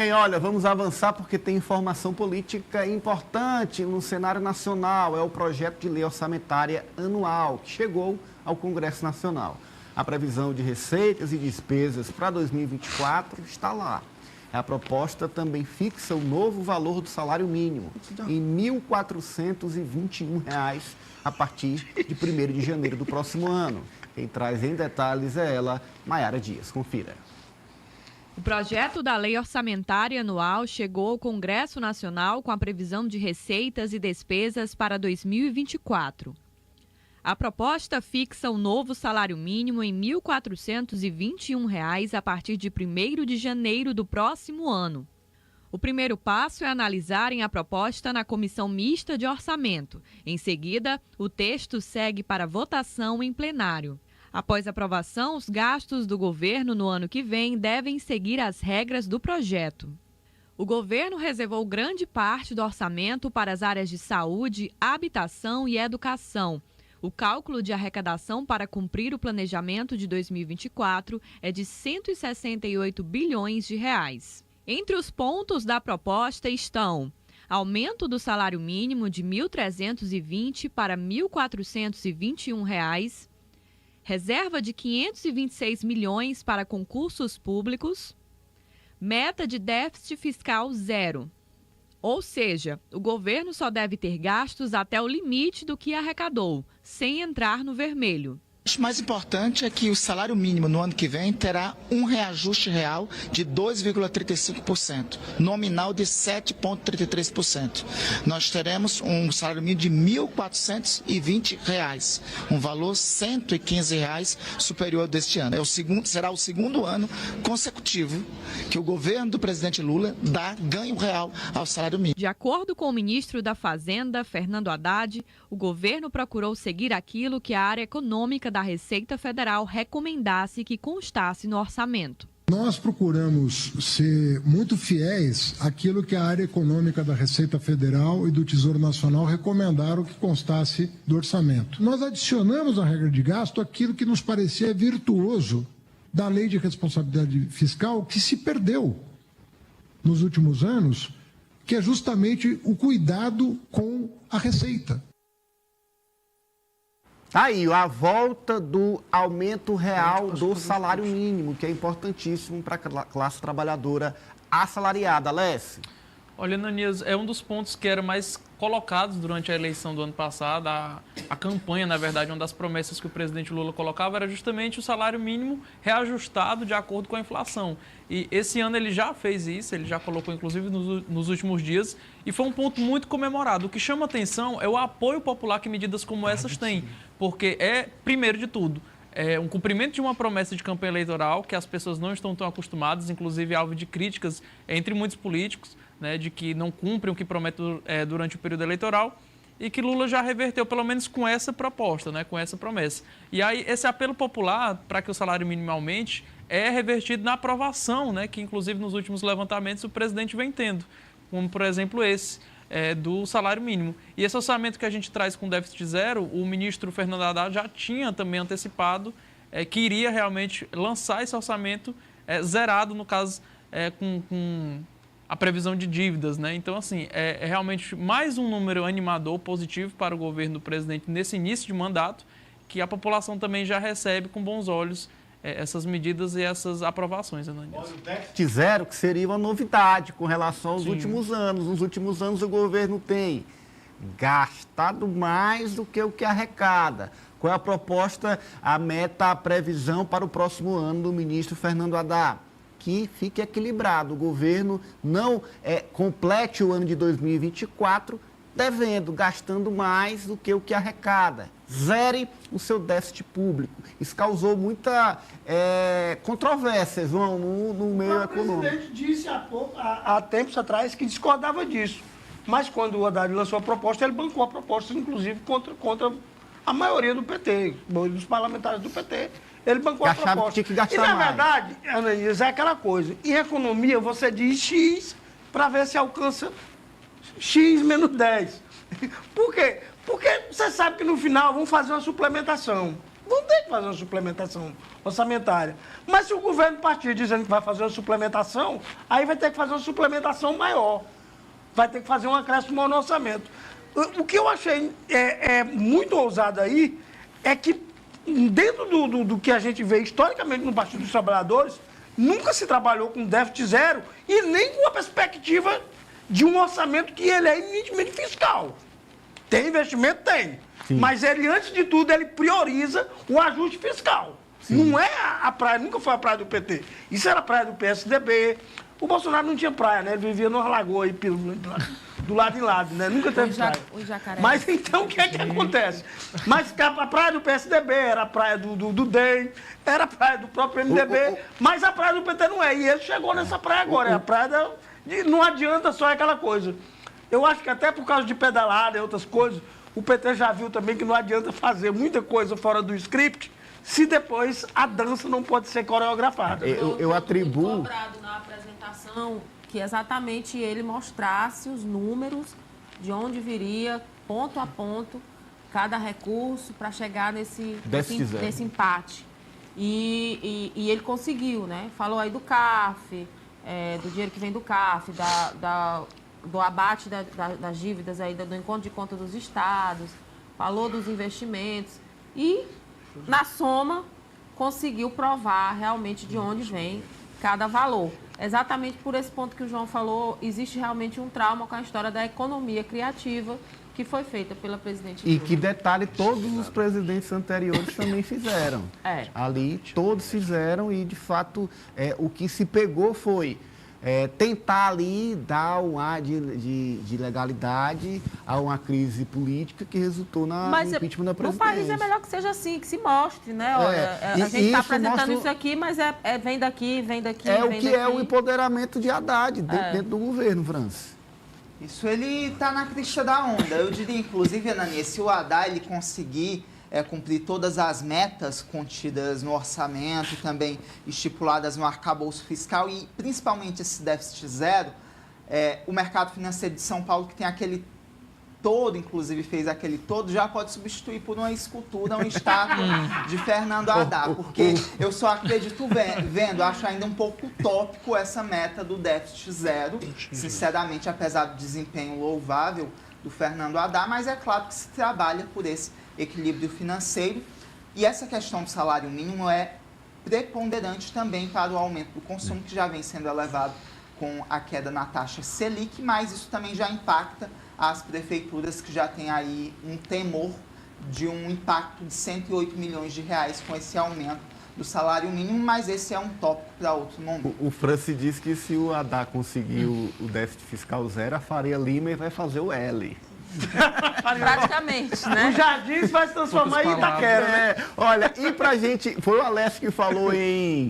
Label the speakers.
Speaker 1: E olha, vamos avançar porque tem informação política importante no cenário nacional. É o projeto de lei orçamentária anual que chegou ao Congresso Nacional. A previsão de receitas e despesas para 2024 está lá. A proposta também fixa o novo valor do salário mínimo em R$ 1.421 a partir de 1º de janeiro do próximo ano. Quem traz em detalhes é ela, Maiara Dias. Confira.
Speaker 2: O projeto da Lei Orçamentária Anual chegou ao Congresso Nacional com a previsão de receitas e despesas para 2024. A proposta fixa o novo salário mínimo em R$ 1.421 a partir de 1º de janeiro do próximo ano. O primeiro passo é analisarem a proposta na Comissão Mista de Orçamento. Em seguida, o texto segue para votação em plenário. Após aprovação, os gastos do governo no ano que vem devem seguir as regras do projeto. O governo reservou grande parte do orçamento para as áreas de saúde, habitação e educação. O cálculo de arrecadação para cumprir o planejamento de 2024 é de R$ 168 bilhões. Entre os pontos da proposta estão: aumento do salário mínimo de R$ 1.320 para R$ 1.421, reserva de 526 milhões para concursos públicos, meta de déficit fiscal zero. Ou seja, o governo só deve ter gastos até o limite do que arrecadou, sem entrar no vermelho.
Speaker 3: O mais importante é que o salário mínimo no ano que vem terá um reajuste real de 2,35%, nominal de 7,33%. Nós teremos um salário mínimo de R$ 1.420, um valor R$ 115 superior deste ano. Será o segundo ano consecutivo que o governo do presidente Lula dá ganho real ao salário mínimo.
Speaker 2: De acordo com o ministro da Fazenda, Fernando Haddad, o governo procurou seguir aquilo que a área econômica da Receita Federal recomendasse que constasse no orçamento.
Speaker 4: Nós procuramos ser muito fiéis àquilo que a área econômica da Receita Federal e do Tesouro Nacional recomendaram que constasse do orçamento. Nós adicionamos à regra de gasto aquilo que nos parecia virtuoso da Lei de Responsabilidade Fiscal, que se perdeu nos últimos anos, que é justamente o cuidado com a Receita.
Speaker 1: Tá aí, a volta do aumento real do salário mínimo, que é importantíssimo para a classe trabalhadora assalariada. Alessi?
Speaker 5: Olha, Ananias, é um dos pontos que era mais colocados durante a eleição do ano passado. A campanha, na verdade, uma das promessas que o presidente Lula colocava era justamente o salário mínimo reajustado de acordo com a inflação. E esse ano ele já fez isso, ele já colocou, inclusive, nos últimos dias, e foi um ponto muito comemorado. O que chama atenção é o apoio popular que medidas como essas têm, porque primeiro de tudo, é um cumprimento de uma promessa de campanha eleitoral que as pessoas não estão tão acostumadas, inclusive alvo de críticas entre muitos políticos, né, de que não cumprem o que prometem durante o período eleitoral, e que Lula já reverteu, pelo menos com essa proposta, né, com essa promessa. E aí, esse apelo popular para que o salário mínimo aumente é revertido na aprovação, né, que inclusive nos últimos levantamentos o presidente vem tendo, como por exemplo esse, do salário mínimo. E esse orçamento que a gente traz com déficit zero, o ministro Fernando Haddad já tinha também antecipado que iria realmente lançar esse orçamento zerado, no caso, com a previsão de dívidas, né? Então, assim, é realmente mais um número animador, positivo para o governo do presidente nesse início de mandato, que a população também já recebe com bons olhos essas medidas e essas aprovações, Ananias.
Speaker 1: O déficit zero, que seria uma novidade com relação aos últimos anos. Nos últimos anos, o governo tem gastado mais do que o que arrecada. Qual é a proposta, a meta, a previsão para o próximo ano do ministro Fernando Haddad? Que fique equilibrado. O governo não complete o ano de 2024 devendo, gastando mais do que o que arrecada. Zere o seu déficit público. Isso causou muita controvérsia, João, no meio econômico.
Speaker 6: O presidente disse há tempos atrás que discordava disso. Mas quando o Haddad lançou a proposta, ele bancou a proposta, inclusive, contra a maioria do PT, dos parlamentares do PT. Ele bancou a proposta.
Speaker 1: Que tinha que gastar
Speaker 6: e, na
Speaker 1: mais.
Speaker 6: verdade, Ananias, é aquela coisa. Em economia, você diz X para ver se alcança X menos 10. Por quê? Porque você sabe que no final vão fazer uma suplementação. Vão ter que fazer uma suplementação orçamentária. Mas se o governo partir dizendo que vai fazer uma suplementação, aí vai ter que fazer uma suplementação maior. Vai ter que fazer um acréscimo no orçamento. O que eu achei muito ousado aí é que, dentro do que a gente vê historicamente no Partido dos Trabalhadores, nunca se trabalhou com déficit zero e nem com a perspectiva de um orçamento que ele é eminentemente fiscal. Tem investimento? Tem. Sim. Mas ele, antes de tudo, ele prioriza o ajuste fiscal. Sim. Não é a praia, nunca foi a praia do PT. Isso era a praia do PSDB. O Bolsonaro não tinha praia, né? Ele vivia numa lagoa aí, do lado em lado, né? Nunca teve praia. Mas então, o que é que acontece? Mas a praia do PSDB era a praia do DEM, era a praia do próprio MDB, mas a praia do PT não é. E ele chegou nessa praia agora. É a praia não adianta só aquela coisa. Eu acho que até por causa de pedalada e outras coisas, o PT já viu também que não adianta fazer muita coisa fora do script se depois a dança não pode ser coreografada.
Speaker 1: Eu atribuo...
Speaker 7: cobrado na apresentação que exatamente ele mostrasse os números de onde viria, ponto a ponto, cada recurso para chegar nesse empate. E ele conseguiu, né? Falou aí do CAF, do dinheiro que vem do CAF, do abate das dívidas aí, do encontro de conta dos estados, falou dos investimentos e, na soma, conseguiu provar realmente de onde vem cada valor. Exatamente por esse ponto que o João falou, existe realmente um trauma com a história da economia criativa que foi feita pela presidente Lula.
Speaker 1: E que detalhe, todos os presidentes anteriores também fizeram. Ali, todos fizeram e, de fato, o que se pegou foi tentar ali dar um ar de legalidade a uma crise política que resultou no impeachment da presidência.
Speaker 7: No país é melhor que seja assim, que se mostre, né? Olha, a gente está apresentando isso aqui, mas vem daqui, vem daqui,
Speaker 1: vem daqui. É o empoderamento de Haddad dentro do governo, França.
Speaker 8: Isso ele está na crista da onda. Eu diria, inclusive, Ananias, se o Haddad ele conseguir cumprir todas as metas contidas no orçamento, também estipuladas no arcabouço fiscal e principalmente esse déficit zero, o mercado financeiro de São Paulo, que tem aquele todo, inclusive fez aquele todo, já pode substituir por uma escultura, uma estátua de Fernando Haddad, porque eu só acredito vendo, acho ainda um pouco utópico essa meta do déficit zero, sinceramente, apesar do desempenho louvável do Fernando Haddad, mas é claro que se trabalha por esse equilíbrio financeiro e essa questão do salário mínimo é preponderante também para o aumento do consumo, que já vem sendo elevado com a queda na taxa Selic, mas isso também já impacta as prefeituras que já têm aí um temor de um impacto de 108 milhões de reais com esse aumento do salário mínimo, mas esse é um tópico para outro momento.
Speaker 1: O Franci disse que se o Haddad conseguir o déficit fiscal zero, a Faria Lima vai fazer o L.
Speaker 7: Praticamente, né?
Speaker 6: O Jardins vai se transformar em Itaquera, né?
Speaker 1: Olha, e pra gente... Foi o Alessio que falou em